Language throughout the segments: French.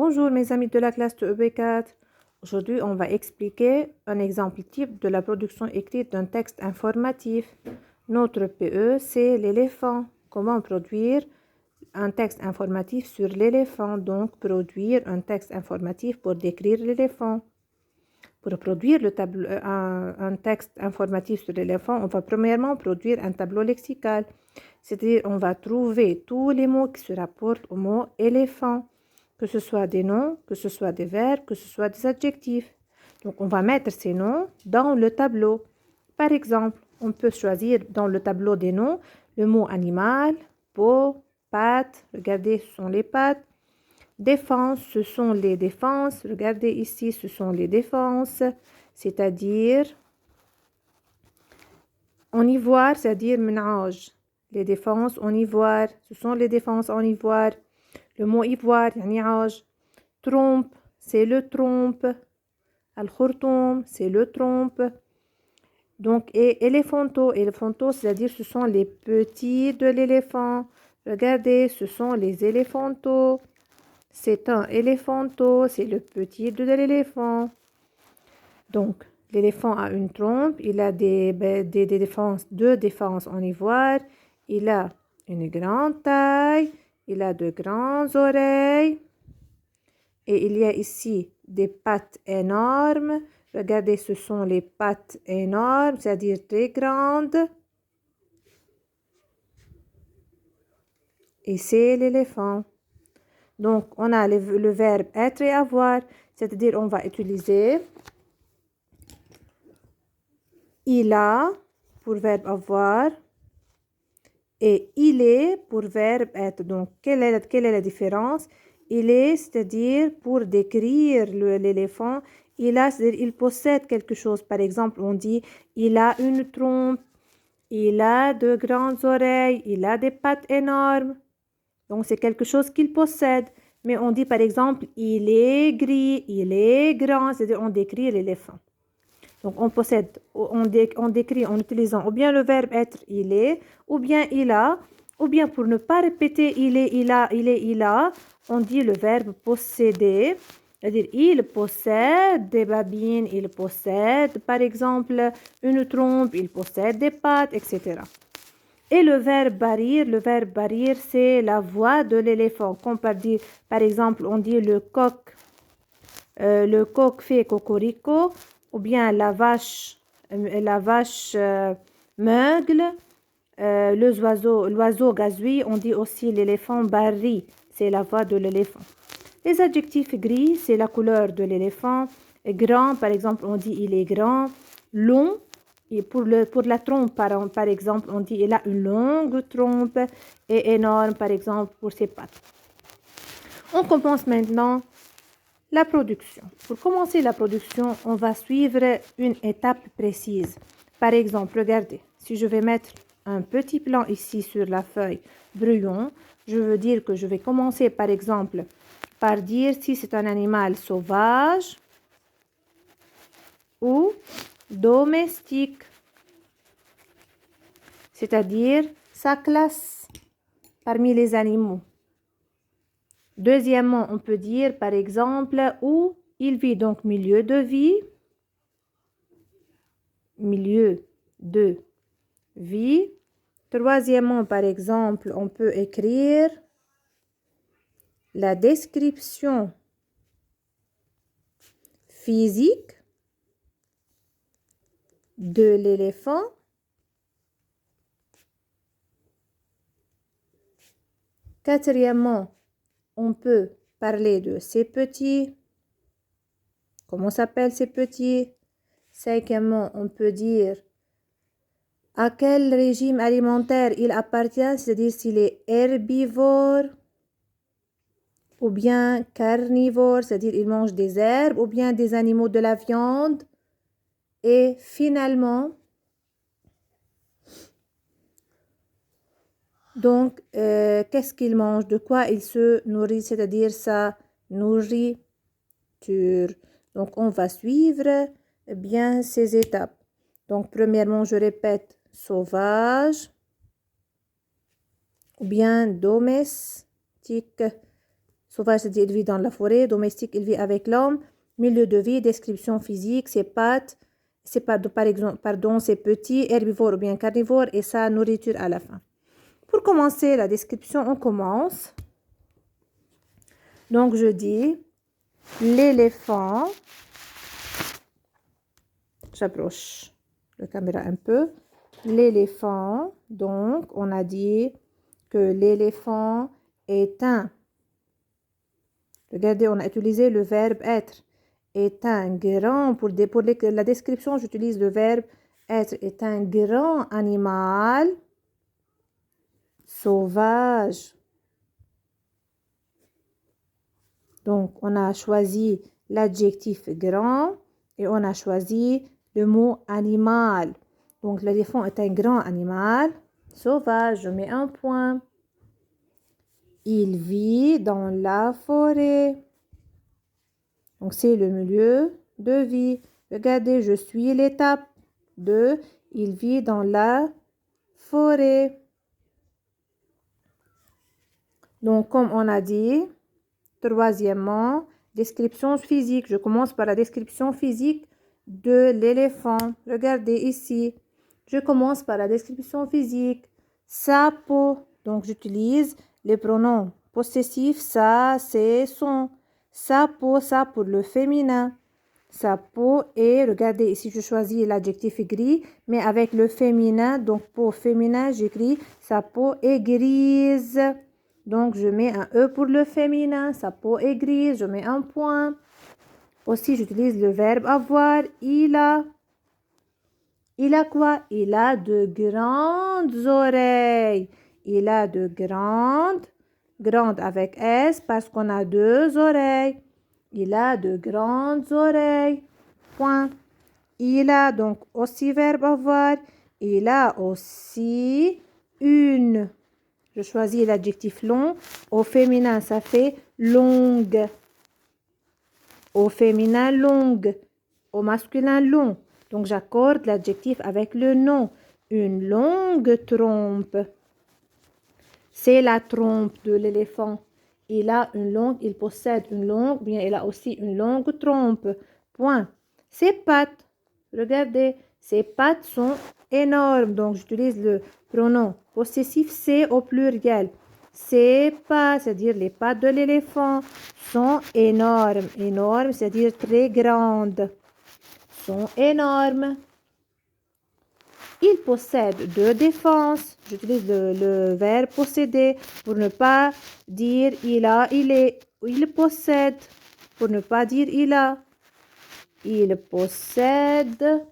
Bonjour mes amis de la classe de EB4. Aujourd'hui, on va expliquer un exemple type de la production écrite d'un texte informatif. Notre PE, c'est l'éléphant. Comment produire un texte informatif sur l'éléphant? Donc, produire un texte informatif pour décrire l'éléphant. Pour produire un texte informatif sur l'éléphant, on va premièrement produire un tableau lexical. C'est-à-dire, on va trouver tous les mots qui se rapportent au mot éléphant, que ce soit des noms, que ce soit des verbes, que ce soit des adjectifs. Donc, on va mettre ces noms dans le tableau. Par exemple, on peut choisir dans le tableau des noms le mot animal, peau, pattes. Regardez, ce sont les pattes. Défense, ce sont les défenses. Regardez ici, ce sont les défenses. C'est-à-dire, en ivoire, c'est-à-dire menage. Les défenses en ivoire, ce sont les défenses en ivoire. Le mot ivoire, يعني عاج. Trompe, c'est le trompe. Al-khurtoum, c'est le trompe. Donc, et éléphanto, c'est-à-dire ce sont les petits de l'éléphant. Regardez, ce sont les éléphantos. C'est un éléphanto, c'est le petit de l'éléphant. Donc, l'éléphant a une trompe, il a deux défenses en ivoire, il a une grande taille, il a de grandes oreilles et il y a ici des pattes énormes. Regardez, ce sont les pattes énormes, c'est-à-dire très grandes. Et c'est l'éléphant. Donc, on a le verbe être et avoir, c'est-à-dire on va utiliser il a pour verbe avoir et il est pour verbe être. Donc, quelle est la différence? Il est, c'est-à-dire pour décrire l'éléphant, il a, c'est-à-dire il possède quelque chose. Par exemple, on dit il a une trompe, il a de grandes oreilles, il a des pattes énormes. Donc, c'est quelque chose qu'il possède. Mais on dit par exemple, il est gris, il est grand, c'est-à-dire on décrit l'éléphant. Donc, on décrit en utilisant ou bien le verbe être, il est, ou bien il a, ou bien pour ne pas répéter il est, il a, il est, il a, on dit le verbe posséder. C'est-à-dire, il possède des babines, il possède, par exemple, une trompe, il possède des pattes, etc. Et le verbe barir, c'est la voix de l'éléphant. Comme par exemple, on dit le coq fait cocorico, ou bien la vache meugle, l'oiseau gazouille, on dit aussi l'éléphant barri, c'est la voix de l'éléphant. Les adjectifs gris, c'est la couleur de l'éléphant. Grand, par exemple, on dit il est grand. Long, et pour la trompe, par exemple, on dit il a une longue trompe. Et énorme, par exemple, pour ses pattes. On commence maintenant la production. Pour commencer la production, on va suivre une étape précise. Par exemple, regardez, si je vais mettre un petit plan ici sur la feuille brouillon, je veux dire que je vais commencer par exemple par dire si c'est un animal sauvage ou domestique, c'est-à-dire sa classe parmi les animaux. Deuxièmement, on peut dire par exemple où il vit, donc milieu de vie. Milieu de vie. Troisièmement, par exemple, on peut écrire la description physique de l'éléphant. Quatrièmement, on peut parler de ses petits. Comment s'appellent ces petits? Cinquièmement, on peut dire à quel régime alimentaire il appartient, c'est-à-dire s'il est herbivore ou bien carnivore, c'est-à-dire il mange des herbes ou bien des animaux de la viande. Et finalement, donc, qu'est-ce qu'il mange? De quoi il se nourrit, c'est-à-dire sa nourriture. Donc, on va suivre bien ces étapes. Donc, premièrement, je répète, sauvage ou bien domestique. Sauvage, c'est-à-dire il vit dans la forêt. Domestique, il vit avec l'homme. Milieu de vie, description physique, ses pattes, par exemple, pardon, ses petits, herbivores ou bien carnivores, et sa nourriture à la fin. Pour commencer la description, on commence. Donc, je dis l'éléphant. J'approche la caméra un peu. L'éléphant, donc, on a dit que l'éléphant est un. Regardez, on a utilisé le verbe être. Est un grand, pour la description, j'utilise le verbe être. Est un grand animal sauvage. Donc, on a choisi l'adjectif grand et on a choisi le mot animal. Donc, l'éléphant est un grand animal sauvage. Je mets un point. Il vit dans la forêt. Donc, c'est le milieu de vie. Regardez, je suis l'étape 2. Il vit dans la forêt. Donc, comme on a dit, troisièmement, description physique. Je commence par la description physique de l'éléphant. Regardez ici. Je commence par la description physique. Sa peau. Donc, j'utilise les pronoms possessifs. Ça, c'est, son. Sa peau, ça pour le féminin. Sa peau est, regardez ici, je choisis l'adjectif gris, mais avec le féminin, donc peau féminin, j'écris sa peau est grise. Donc, je mets un E pour le féminin. Sa peau est grise. Je mets un point. Aussi, j'utilise le verbe avoir. Il a. Il a quoi? Il a de grandes oreilles. Il a de grandes. Grandes avec S parce qu'on a deux oreilles. Il a de grandes oreilles. Point. Il a donc aussi verbe avoir. Il a aussi une. Je choisis l'adjectif long. Au féminin, ça fait longue. Au féminin, longue. Au masculin, long. Donc, j'accorde l'adjectif avec le nom. Une longue trompe. C'est la trompe de l'éléphant. Il a une longue, il possède une longue, bien il a aussi une longue trompe. Point. Ses pattes. Regardez, ses pattes sont énormes. Donc, j'utilise le pronom possessif c'est au pluriel. Ses pattes, c'est-à-dire les pattes de l'éléphant, sont énormes. Énormes, c'est-à-dire très grandes. Sont énormes. Il possède deux défenses. J'utilise le verbe posséder pour ne pas dire il a, il est. Il possède pour ne pas dire il a. Il possède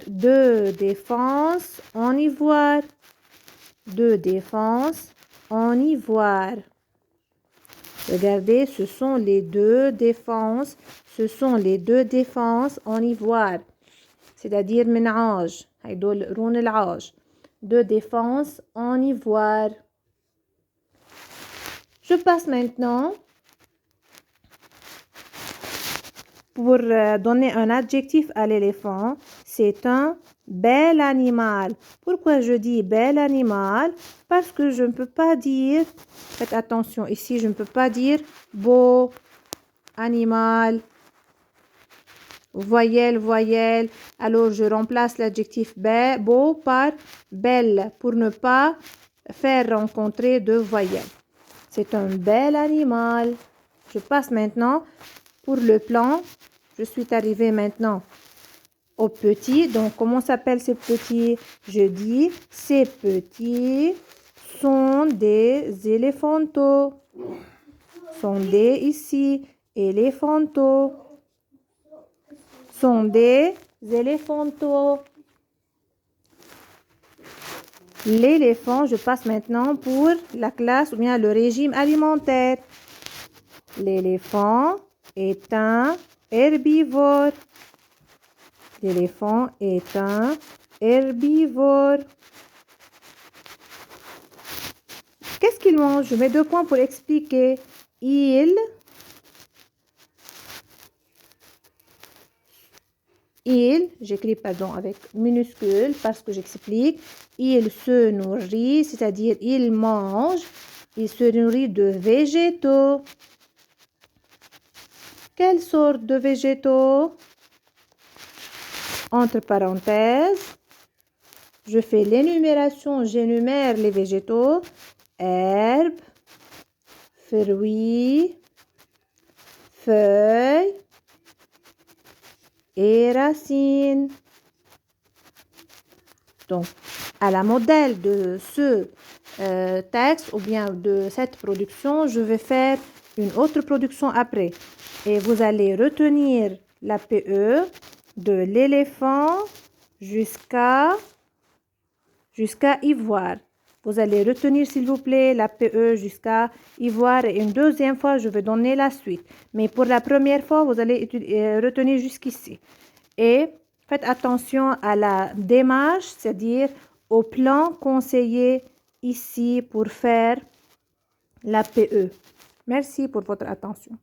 deux défenses en ivoire. Deux défenses en ivoire. Regardez, ce sont les deux défenses. Ce sont les deux défenses en ivoire. C'est-à-dire من عاج. هيدول رون العاج. Deux défenses en ivoire. Je passe maintenant pour donner un adjectif à l'éléphant. C'est un bel animal. Pourquoi je dis bel animal? Parce que je ne peux pas dire, faites attention ici, je ne peux pas dire beau animal. Voyelle, voyelle. Alors, je remplace l'adjectif beau par belle pour ne pas faire rencontrer deux voyelles. C'est un bel animal. Je passe maintenant pour le plan. Je suis arrivée maintenant aux petits. Donc, comment s'appellent ces petits? Je dis, ces petits sont des éléphantaux. Sont des ici, éléphantaux. Sont des éléphantaux. L'éléphant, je passe maintenant pour la classe ou bien le régime alimentaire. L'éléphant est un herbivore. L'éléphant est un herbivore. Qu'est-ce qu'il mange? Je mets 2 points pour expliquer. J'écris pardon avec minuscule parce que j'explique. Il se nourrit, c'est-à-dire il mange Il se nourrit de végétaux. Quelle sorte de végétaux? Entre parenthèses, je fais l'énumération, j'énumère les végétaux. Herbes, fruits, feuilles et racines. Donc, à la modèle de ce texte ou bien de cette production, je vais faire une autre production après. Et vous allez retenir la PE de l'éléphant jusqu'à ivoire. Vous allez retenir, s'il vous plaît, la PE jusqu'à ivoire. Et une deuxième fois, je vais donner la suite. Mais pour la première fois, vous allez retenir jusqu'ici. Et faites attention à la démarche, c'est-à-dire au plan conseillé ici pour faire la PE. Merci pour votre attention.